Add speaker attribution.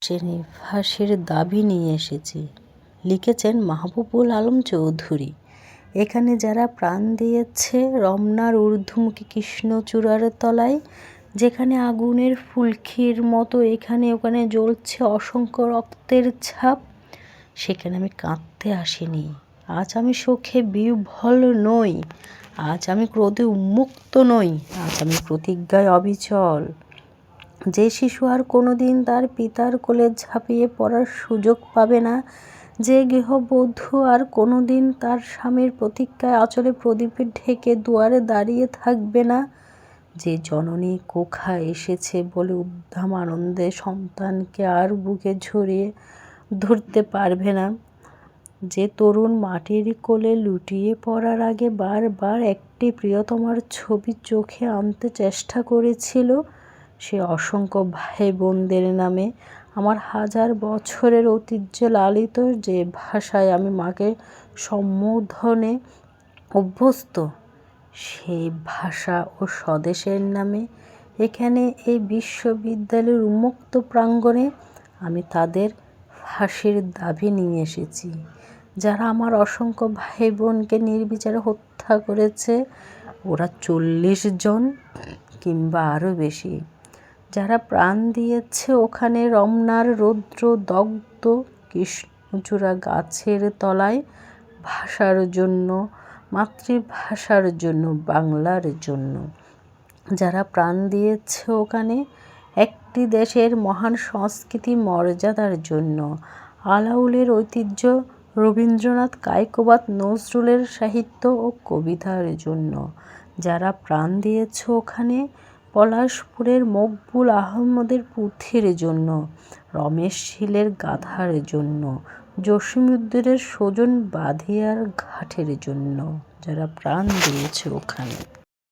Speaker 1: ট্রেনে ফাঁসির দাবি নিয়ে এসেছি, লিখেছেন মাহবুবুল আলম চৌধুরী। এখানে যারা প্রাণ দিয়েছে রমনার ঊর্ধ্বমুখী কৃষ্ণচূড়ার তলায়, যেখানে আগুনের ফুলকির মতো এখানে ওখানে জ্বলছে অসংখ্য রক্তের ছাপ, সেখানে আমি কাঁদতে আসিনি। আজ আমি শোকে বিহ্বল নই, আজ আমি ক্রোধে উন্মুক্ত নই, আজ আমি প্রতিজ্ঞায় অবিচল। যে শিশু আর কোনো দিন তার পিতার কোলে ঝাঁপিয়ে পড়ার সুযোগ পাবে না, যে গৃহবধূ আর কোনো দিন তার স্বামীর প্রতীক্ষায় আঁচলে প্রদীপে ঢেকে দুয়ারে দাঁড়িয়ে থাকবে না, যে জননী কোখা এসেছে বলে উদ্দাম আনন্দে সন্তানকে আর বুকে ঝরিয়ে ধরতে পারবে না, যে তরুণ মাটির কোলে লুটিয়ে পড়ার আগে বারবার একটি প্রিয়তমার ছবি চোখে আনতে চেষ্টা করেছিল, সে অসংখ্য ভাই বোনদের নামে আমার হাজার বছরের ঐতিহ্য লালিত যে ভাষায় আমি মাকে সম্বোধনে অভ্যস্ত, সেই ভাষা ও স্বদেশের নামে এখানে এই বিশ্ববিদ্যালয়ের উন্মুক্ত প্রাঙ্গণে আমি তাদের ফাঁসির দাবি নিয়ে এসেছি, যারা আমার অসংখ্য ভাই বোনকে নির্বিচারে হত্যা করেছে। ওরা 40 জন কিংবা আরও বেশি, যারা প্রাণ দিয়েছে ওখানে রমনার রৌদ্র দগ্ধ কৃষ্ণচূড়া গাছের তলায় ভাষার জন্য, মাতৃভাষার জন্য, বাংলার জন্য, যারা প্রাণ দিয়েছে ওখানে একটি দেশের মহান সংস্কৃতি মর্যাদার জন্য, আলাউলের ঐতিহ্য, রবীন্দ্রনাথ, কায়কোবাদ, নজরুলের সাহিত্য ও কবিতার জন্য, যারা প্রাণ দিয়েছে ওখানে পলাশপুরের মকবুল আহমদের পুঁথির জন্য, রমেশ শীলের গাথার জন্য, জসীমউদ্দৌলার সুজন বাঁধিয়ার ঘাটের জন্য, যারা প্রাণ দিয়েছে ওখানে।